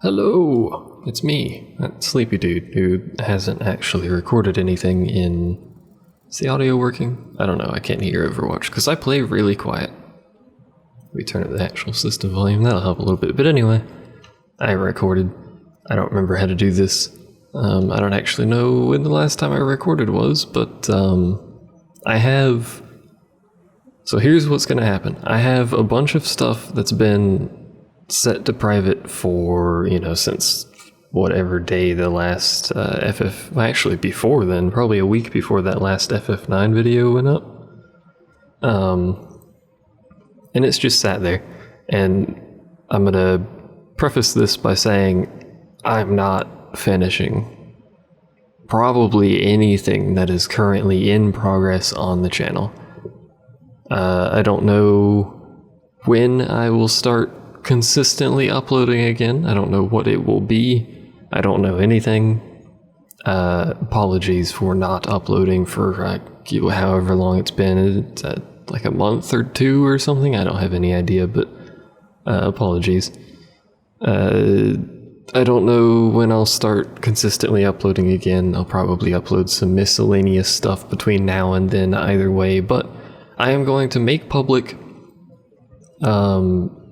Hello, it's me, that sleepy dude who hasn't actually recorded anything in... Is the audio working? I don't know, I can't hear Overwatch, because I play really quiet. We turn up the actual system volume, that'll help a little bit. But anyway, I recorded. I don't remember how to do this. I don't actually know when the last time I recorded was, but I have... So here's what's going to happen. I have a bunch of stuff that's been set to private for, since whatever day the last well, actually before then, probably a week before that last FF9 video went up. And it's just sat there. And I'm going to preface this by saying I'm not finishing probably anything that is currently in progress on the channel. I don't know when I will start consistently uploading again. I don't know what it will be. I don't know anything. Apologies for not uploading for however long it's been. It's like a month or two or something. I don't have any idea, but apologies. I don't know when I'll start consistently uploading again. I'll probably upload some miscellaneous stuff between now and then either way, but I am going to make public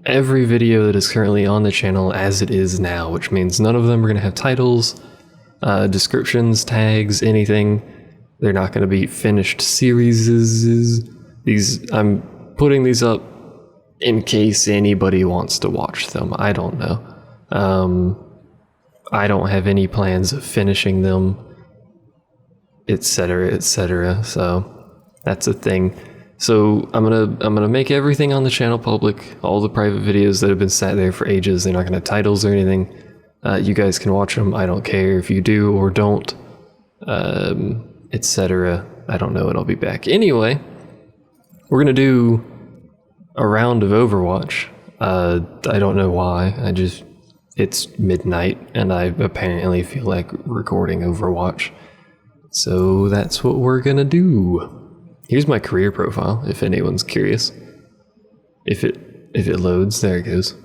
every video that is currently on the channel as it is now, which means none of them are going to have titles, descriptions, tags, anything. They're not going to be finished series. I'm putting these up in case anybody wants to watch them. I don't know. I don't have any plans of finishing them, etc., etc. So that's a thing. So I'm gonna make everything on the channel public. All the private videos that have been sat there for ages. They're not gonna have titles or anything. You guys can watch them. I don't care if you do or don't, etc. I don't know when I'll be back. Anyway, we're gonna do a round of Overwatch. I don't know why. It's midnight and I apparently feel like recording Overwatch. So that's what we're gonna do. Here's my career profile, if anyone's curious. If it loads, there it goes.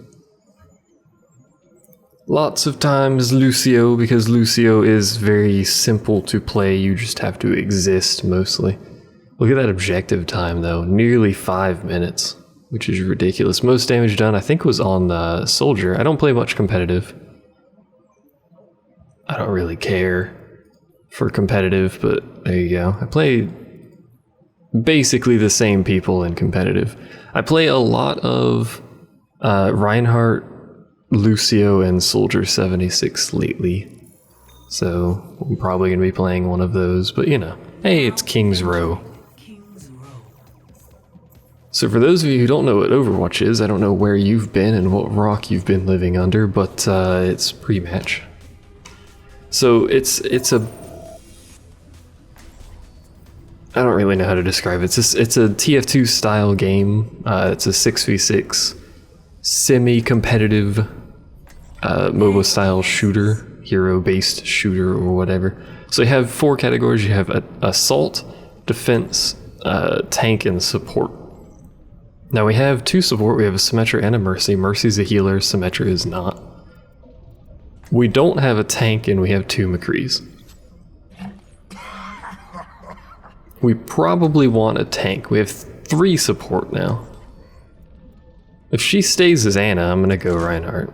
Lots of times Lucio, because Lucio is very simple to play, you just have to exist mostly. Look at that objective time though, nearly 5 minutes, which is ridiculous. Most damage done, I think, was on the Soldier. I don't play much competitive. I don't really care for competitive, but there you go. I play basically the same people in competitive. I play a lot of Reinhardt, Lucio, and Soldier 76 lately. So I'm probably going to be playing one of those, but hey, it's King's Row. So for those of you who don't know what Overwatch is, I don't know where you've been and what rock you've been living under, but it's pre-match. So it's a... I don't really know how to describe it. It's a TF2 style game. It's a 6v6 semi-competitive MOBA style shooter, hero-based shooter or whatever. So you have 4 categories. You have assault, defense, tank, and support. Now we have 2 support. We have a Symmetra and a Mercy. Mercy's a healer, Symmetra is not. We don't have a tank, and we have 2 McCrees. We probably want a tank. We have 3 support now. If she stays as Anna, I'm gonna go Reinhardt.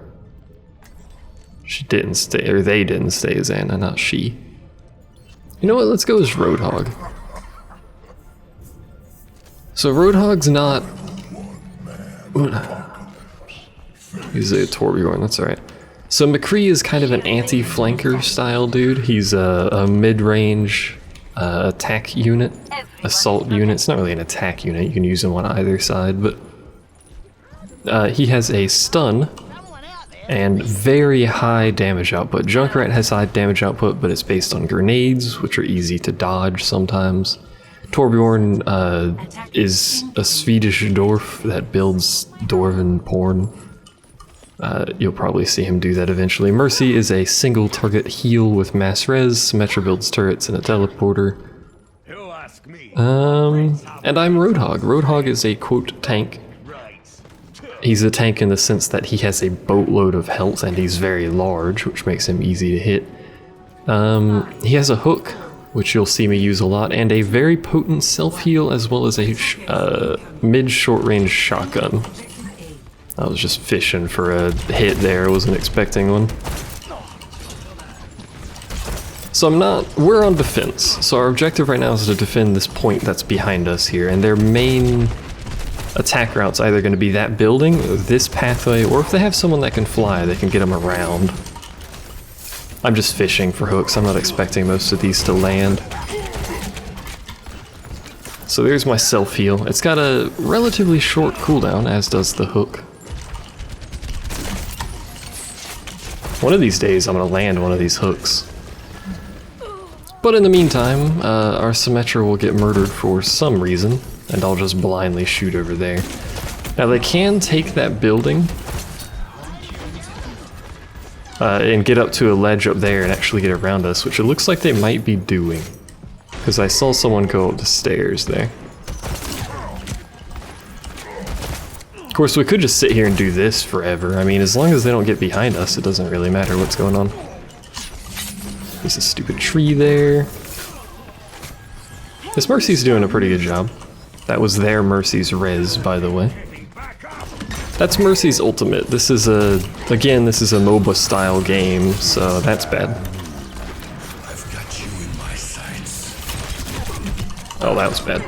She didn't stay, or they didn't stay as Anna, not she. You know what, let's go as Roadhog. So Roadhog's not... He's a Torbjorn, that's alright. So McCree is kind of an anti-flanker style dude. He's a mid-range attack unit, assault unit. It's not really an attack unit, you can use him on either side, but he has a stun and very high damage output. Junkrat has high damage output, but it's based on grenades, which are easy to dodge sometimes. Torbjorn is a Swedish dwarf that builds dwarven porn. You'll probably see him do that eventually. Mercy is a single target heal with mass res. Symmetra builds turrets and a teleporter. And I'm Roadhog. Roadhog is a quote tank. He's a tank in the sense that he has a boatload of health and he's very large, which makes him easy to hit. He has a hook, which you'll see me use a lot, and a very potent self-heal as well as a mid-short-range shotgun. I was just fishing for a hit there, I wasn't expecting one. So we're on defense, so our objective right now is to defend this point that's behind us here, and their main attack route's either going to be that building, this pathway, or if they have someone that can fly, they can get them around. I'm just fishing for hooks, I'm not expecting most of these to land. So there's my self-heal. It's got a relatively short cooldown, as does the hook. One of these days I'm going to land one of these hooks. But in the meantime, our Symmetra will get murdered for some reason, and I'll just blindly shoot over there. Now they can take that building and get up to a ledge up there and actually get around us, which it looks like they might be doing. Because I saw someone go up the stairs there. Of course, we could just sit here and do this forever. I mean, as long as they don't get behind us, it doesn't really matter what's going on. There's a stupid tree there. This Mercy's doing a pretty good job. That was their Mercy's res, by the way. That's Mercy's ultimate. This is again, this is a MOBA style game, so that's bad. I've got you in my sights. Oh, that was bad.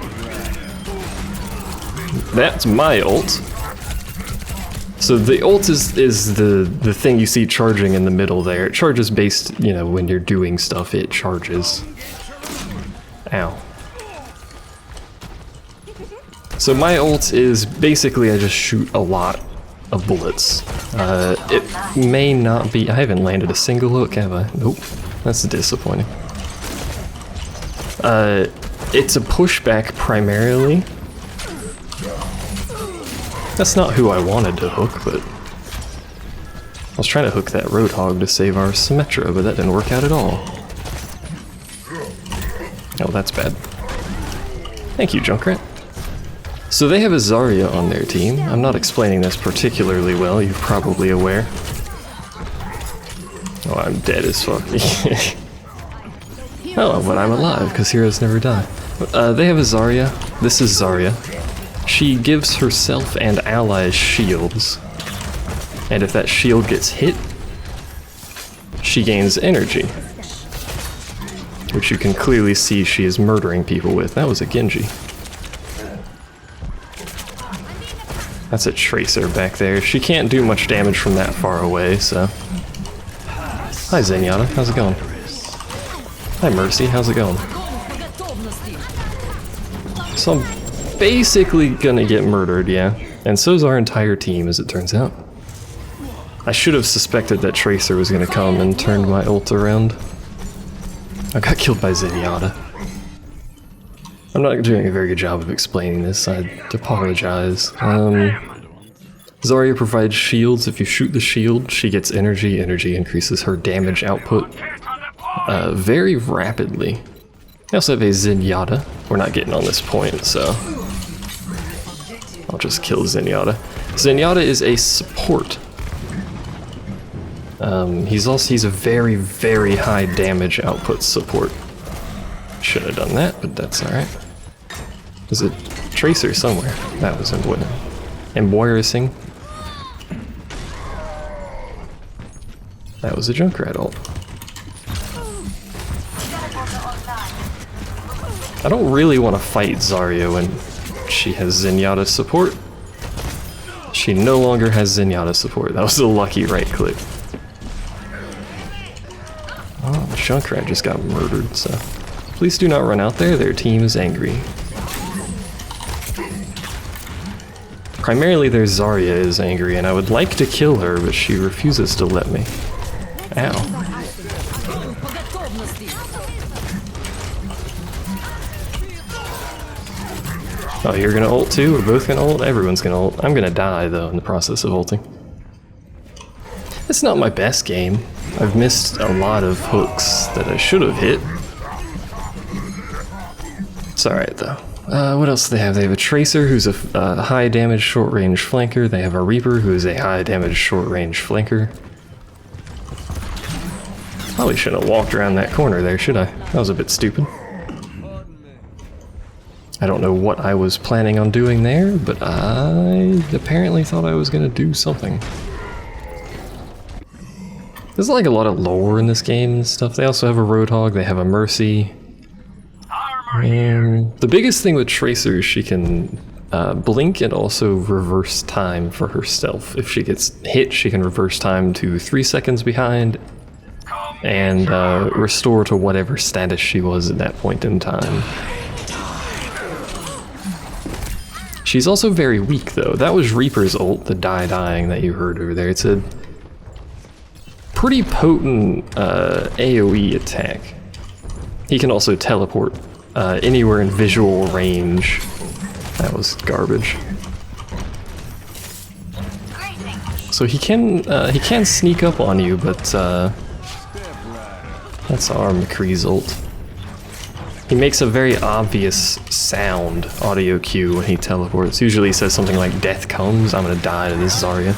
That's my ult. So the ult is the thing you see charging in the middle there. It charges based, you know, when you're doing stuff, it charges. Ow. So my ult is basically I just shoot a lot of bullets. It may not be... I haven't landed a single hook, have I? Nope. That's disappointing. It's a pushback primarily. That's not who I wanted to hook, but... I was trying to hook that Roadhog to save our Symmetra, but that didn't work out at all. Oh, that's bad. Thank you, Junkrat. So they have a Zarya on their team. I'm not explaining this particularly well, you're probably aware. Oh, I'm dead as fuck. Oh, but I'm alive, because heroes never die. They have a Zarya. This is Zarya. She gives herself and allies shields. And if that shield gets hit, she gains energy. Which you can clearly see she is murdering people with. That was a Genji. That's a Tracer back there. She can't do much damage from that far away, so... Hi Zenyatta, how's it going? Hi Mercy, how's it going? So I'm basically gonna get murdered, yeah. And so's our entire team, as it turns out. I should have suspected that Tracer was gonna come and turned my ult around. I got killed by Zenyatta. I'm not doing a very good job of explaining this, I apologize. Zarya provides shields. If you shoot the shield, she gets energy. Energy increases her damage output very rapidly. I also have a Zenyatta. We're not getting on this point, so I'll just kill Zenyatta. Zenyatta is a support. He's a very, very high damage output support. Should have done that, but that's alright. There's a Tracer somewhere. That was embarrassing. That was a Junkrat ult. I don't really want to fight Zarya when she has Zenyatta support. She no longer has Zenyatta support. That was a lucky right click. Oh, Junkrat just got murdered, so... Please do not run out there, their team is angry. Primarily their Zarya is angry, and I would like to kill her, but she refuses to let me. Ow. Oh, you're gonna ult too? We're both gonna ult? Everyone's gonna ult. I'm gonna die, though, in the process of ulting. It's not my best game. I've missed a lot of hooks that I should have hit. It's alright, though. What else do they have? They have a Tracer, who's a high damage short range flanker. They have a Reaper, who is a high damage short range flanker. Probably shouldn't have walked around that corner there, should I? That was a bit stupid. I don't know what I was planning on doing there, but I apparently thought I was going to do something. There's like a lot of lore in this game and stuff. They also have a Roadhog, they have a Mercy. The biggest thing with Tracer is she can blink and also reverse time for her stealth. If she gets hit, she can reverse time to 3 seconds behind and restore to whatever status she was at that point in time. She's also very weak though. That was Reaper's ult, the dying that you heard over there. It's a pretty potent AoE attack. He can also teleport anywhere in visual range. That was garbage. So he can sneak up on you, but that's our McCree's ult. He makes a very obvious sound audio cue when he teleports. Usually he says something like, "Death comes, I'm gonna die to this Zarya."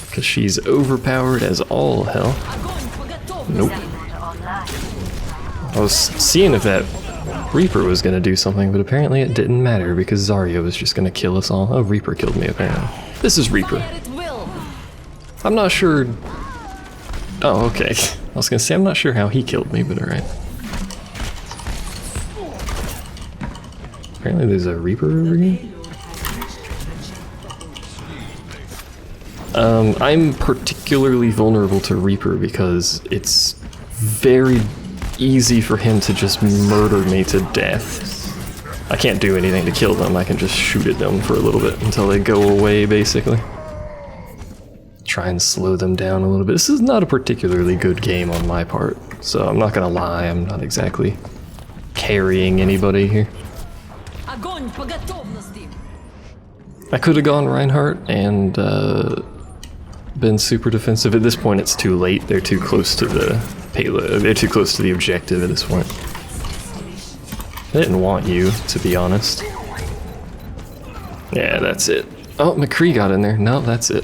Because she's overpowered as all hell. Nope. I was seeing if that Reaper was gonna do something, but apparently it didn't matter because Zarya was just gonna kill us all. Oh, Reaper killed me apparently. This is Reaper. I'm not sure... Oh, okay. I was gonna say I'm not sure how he killed me, but alright. Apparently there's a Reaper over here. I'm particularly vulnerable to Reaper because it's very easy for him to just murder me to death. I can't do anything to kill them, I can just shoot at them for a little bit until they go away, basically. Try and slow them down a little bit. This is not a particularly good game on my part, so I'm not gonna lie, I'm not exactly carrying anybody here. I could have gone Reinhardt and been super defensive. At this point it's too late, they're too close to the payload, they're too close to the objective at this point. I didn't want you, to be honest. Yeah, that's it. Oh, McCree got in there. No, that's it.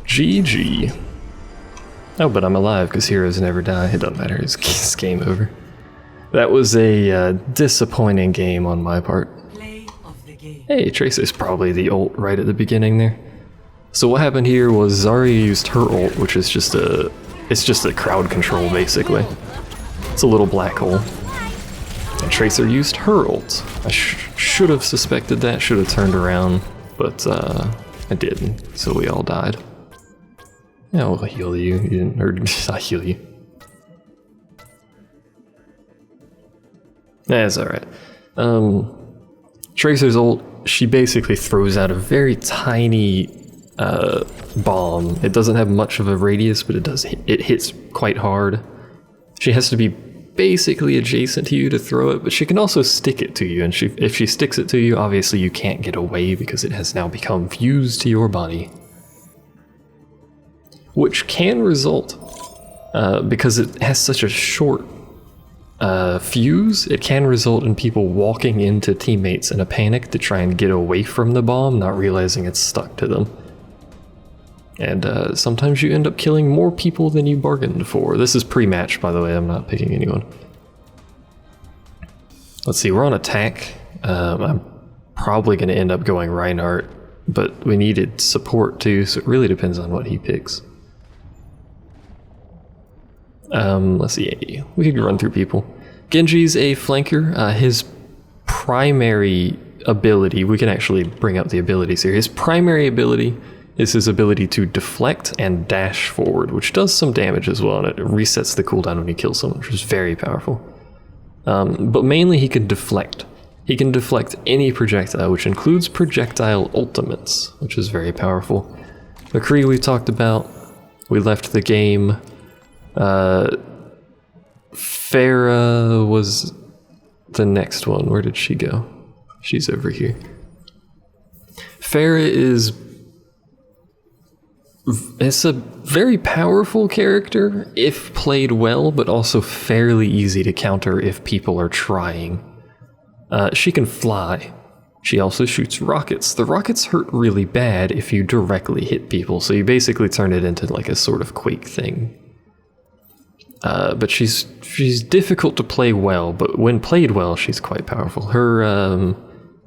GG. Oh, but I'm alive because heroes never die. It doesn't matter, it's game over. That was a disappointing game on my part. Hey, Tracer's probably the ult right at the beginning there. So what happened here was Zarya used her ult, which is just it's just a crowd control basically. It's a little black hole. And Tracer used her ult. I should have suspected that, should have turned around, but I didn't, so we all died. Yeah, I'll heal you. You didn't hurt. I'll heal you. That's alright. Tracer's ult, she basically throws out a very tiny bomb. It doesn't have much of a radius, but it hits quite hard. She has to be basically adjacent to you to throw it, but she can also stick it to you, and if she sticks it to you, obviously you can't get away because it has now become fused to your body. Which can result, because it has such a short fuse, it can result in people walking into teammates in a panic to try and get away from the bomb, not realizing it's stuck to them. And sometimes you end up killing more people than you bargained for. This is pre-match, by the way, I'm not picking anyone. Let's see, we're on attack. I'm probably going to end up going Reinhardt, but we needed support too, so it really depends on what he picks. Let's see, we could run through people. Genji's a flanker. His primary ability, we can actually bring up the abilities here. His primary ability is his ability to deflect and dash forward, which does some damage as well, and it resets the cooldown when you kill someone, which is very powerful. But mainly he can deflect. He can deflect any projectile, which includes projectile ultimates, which is very powerful. McCree we talked about. We left the game. Farah was the next one. Where did she go? She's over here. Farah is It's a very powerful character if played well, but also fairly easy to counter if people are trying. She can fly. She also shoots rockets. The rockets hurt really bad if you directly hit people, so you basically turn it into like a sort of Quake thing. But she's difficult to play well, but when played well, she's quite powerful.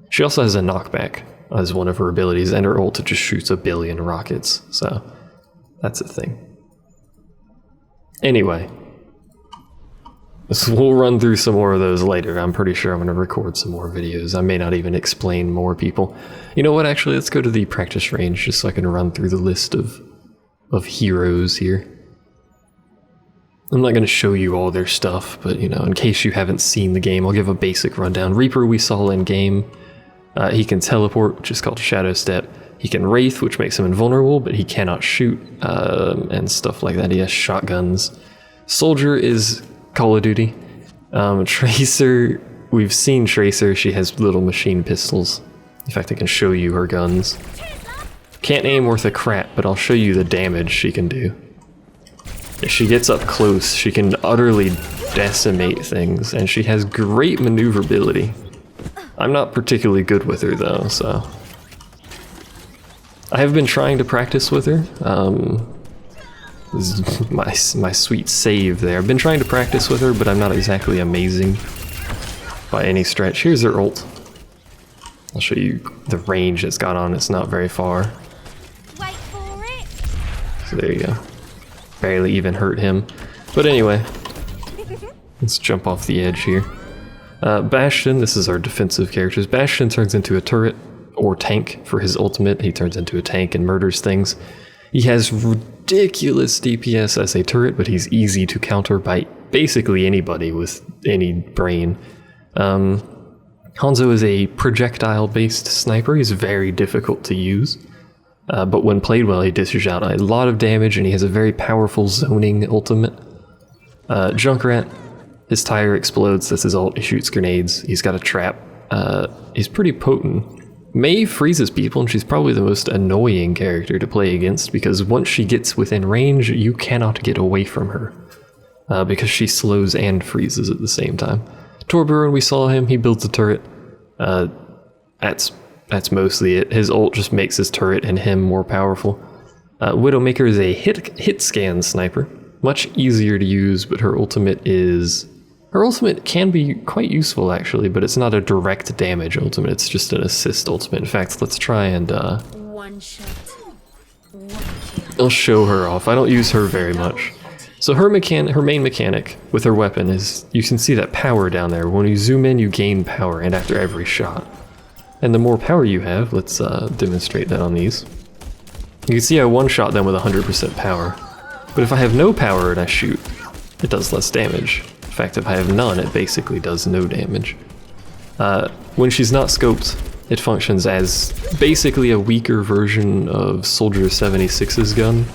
She also has a knockback as one of her abilities, and her ult just shoots a billion rockets, so that's a thing. Anyway, so we'll run through some more of those later. I'm pretty sure I'm going to record some more videos. I may not even explain more people. You know what, actually, let's go to the practice range just so I can run through the list of heroes here. I'm not going to show you all their stuff, but, you know, in case you haven't seen the game, I'll give a basic rundown. Reaper we saw in game. He can teleport, which is called Shadow Step. He can Wraith, which makes him invulnerable, but he cannot shoot, and stuff like that. He has shotguns. Soldier is Call of Duty. Tracer, we've seen Tracer. She has little machine pistols. In fact, I can show you her guns. Can't aim worth a crap, but I'll show you the damage she can do. If she gets up close, she can utterly decimate things, and she has great maneuverability. I'm not particularly good with her though, so I have been trying to practice with her. This is my sweet save there. I've been trying to practice with her, but I'm not exactly amazing by any stretch. Here's her ult. I'll show you the range it's got on. It's not very far. Wait for it. So there you go. Barely even hurt him. But anyway, let's jump off the edge here. Bastion, this is our defensive characters. Bastion turns into a turret or tank for his ultimate. He turns into a tank and murders things. He has ridiculous DPS as a turret, but he's easy to counter by basically anybody with any brain. Hanzo is a projectile-based sniper. He's very difficult to use, but when played well, he dishes out a lot of damage, and he has a very powerful zoning ultimate. Junkrat, his tire explodes, that's his ult, he shoots grenades, he's got a trap. He's pretty potent. Mei freezes people, and she's probably the most annoying character to play against, because once she gets within range, you cannot get away from her, because she slows and freezes at the same time. Torbjorn, we saw him, he builds a turret. That's mostly it. His ult just makes his turret and him more powerful. Widowmaker is a hit scan sniper. Much easier to use, but her ultimate can be quite useful actually, but it's not a direct damage ultimate, it's just an assist ultimate. In fact, let's try and One shot. One kill. I'll show her off. I don't use her very much. So her main mechanic with her weapon is, you can see that power down there. When you zoom in, you gain power, and after every shot. And the more power you have, let's demonstrate that on these. You can see I one-shot them with 100% power. But if I have no power and I shoot, it does less damage. In fact, if I have none, it basically does no damage. When she's not scoped, it functions as basically a weaker version of Soldier 76's gun.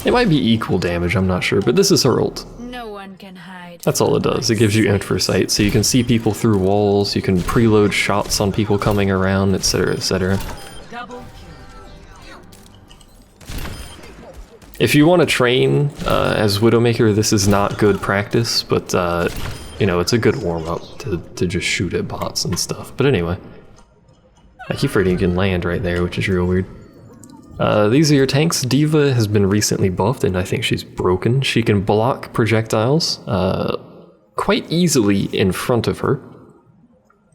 It might be equal damage, I'm not sure, but this is her ult. No one can hide. That's all it does. It gives you infosight, so you can see people through walls, you can preload shots on people coming around, etc, etc. If you want to train as Widowmaker, this is not good practice, but you know, it's a good warm-up to just shoot at bots and stuff. But anyway, I keep forgetting you can land right there, which is real weird. These are your tanks. Diva has been recently buffed, and I think she's broken. She can block projectiles quite easily in front of her,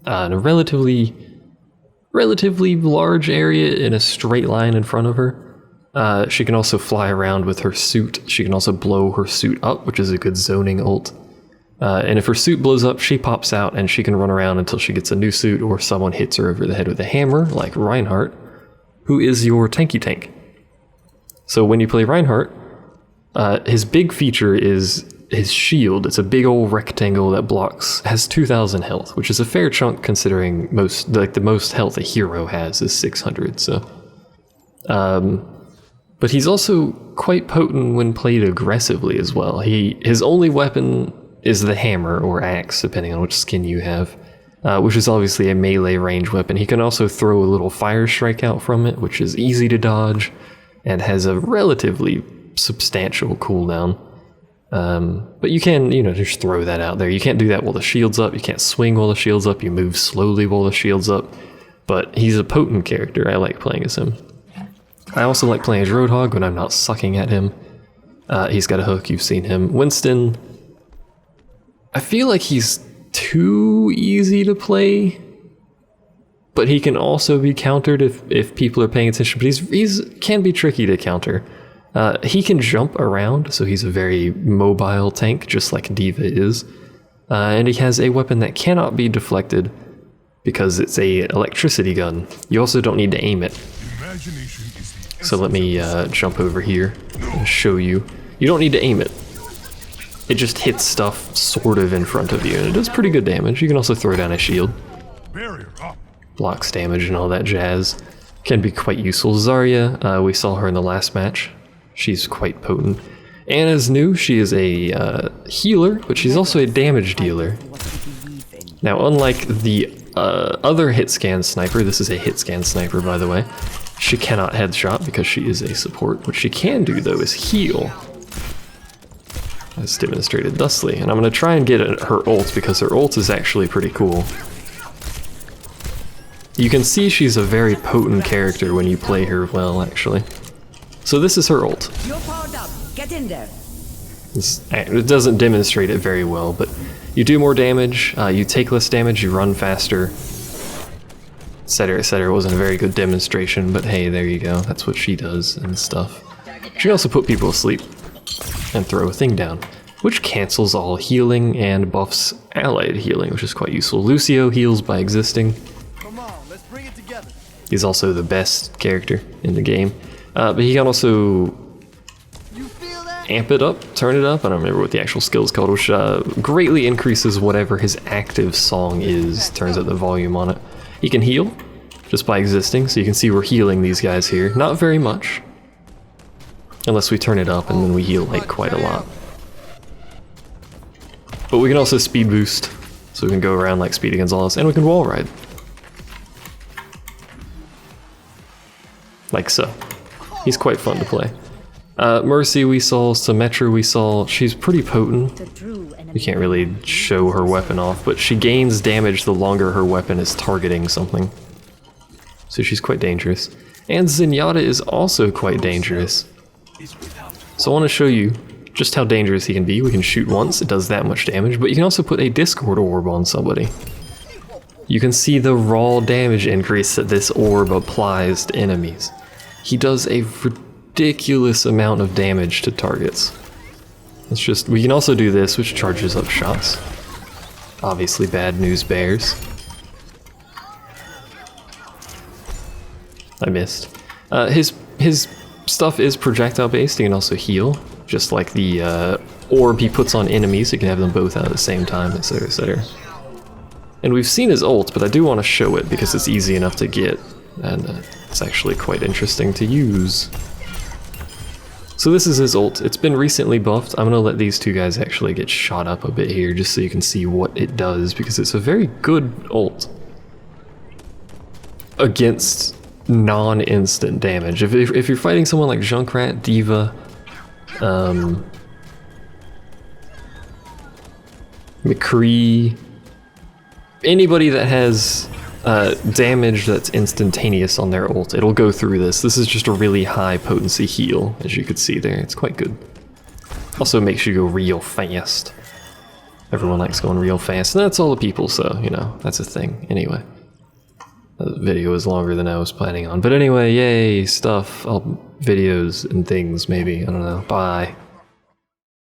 in a relatively large area in a straight line in front of her. She can also fly around with her suit. She can also blow her suit up, which is a good zoning ult. And if her suit blows up, she pops out and she can run around until she gets a new suit or someone hits her over the head with a hammer, like Reinhardt, who is your tanky tank. So when you play Reinhardt, his big feature is his shield. It's a big old rectangle that blocks, has 2,000 health, which is a fair chunk considering the most health a hero has is 600, so. But he's also quite potent when played aggressively as well. His only weapon is the hammer or axe, depending on which skin you have. which is obviously a melee range weapon. He can also throw a little fire strike out from it, which is easy to dodge and has a relatively substantial cooldown. But you can, just throw that out there. You can't do that while the shield's up. You can't swing while the shield's up. You move slowly while the shield's up. But he's a potent character. I like playing as him. I also like playing as Roadhog when I'm not sucking at him. He's got a hook. You've seen him. Winston, I feel like he's too easy to play, but he can also be countered if people are paying attention. But he's can be tricky to counter. He can jump around, so he's a very mobile tank, just like D.Va is. And he has a weapon that cannot be deflected because it's a electricity gun. You also don't need to aim it. So let me jump over here and show you. You don't need to aim it. It just hits stuff sort of in front of you, and it does pretty good damage. You can also throw down a shield. Blocks damage and all that jazz. Can be quite useful. Zarya, we saw her in the last match. She's quite potent. Anna's new. She is a healer, but she's also a damage dealer. Now, unlike the other hit scan sniper, this is a hit scan sniper, by the way. She cannot headshot because she is a support. What she can do, though, is heal, as demonstrated thusly. And I'm going to try and get her ult because her ult is actually pretty cool. You can see she's a very potent character when you play her well, actually. So this is her ult. You're powered up. Get in there. It doesn't demonstrate it very well, but you do more damage, you take less damage, you run faster, etc, etc. It wasn't a very good demonstration, but hey, there you go. That's what she does and stuff. She can also put people asleep and throw a thing down, which cancels all healing and buffs allied healing, which is quite useful. Lucio heals by existing. Come on, let's bring it together. He's also the best character in the game, but he can also amp it up, turn it up, I don't remember what the actual skill is called, which greatly increases whatever his active song is, turns up the volume on it. He can heal, just by existing, so you can see we're healing these guys here. Not very much, unless we turn it up and then we heal like quite a lot. But we can also speed boost, so we can go around like Speedy Gonzalez, and we can wall ride. Like so. He's quite fun to play. Mercy we saw, Symmetra we saw, she's pretty potent. We can't really show her weapon off, but she gains damage the longer her weapon is targeting something. So she's quite dangerous. And Zenyatta is also quite dangerous. So I want to show you just how dangerous he can be. We can shoot once, it does that much damage, but you can also put a Discord orb on somebody. You can see the raw damage increase that this orb applies to enemies. He does a ridiculous amount of damage to targets. We can also do this, which charges up shots. Obviously bad news bears. I missed. His stuff is projectile based. He can also heal, just like the orb he puts on enemies. You can have them both out at the same time, etc, etc. And we've seen his ult, but I do want to show it because it's easy enough to get, and it's actually quite interesting to use. So this is his ult. It's been recently buffed. I'm gonna let these two guys actually get shot up a bit here just so you can see what it does, because it's a very good ult against non-instant damage. If you're fighting someone like Junkrat, D.Va, McCree, anybody that has damage that's instantaneous on their ult, it'll go through this. This is just a really high potency heal, as you could see there. It's quite good. Also makes you go real fast. Everyone likes going real fast, and that's all the people, so, that's a thing. Anyway. The video is longer than I was planning on. But anyway, yay, stuff, videos and things, maybe. I don't know. Bye.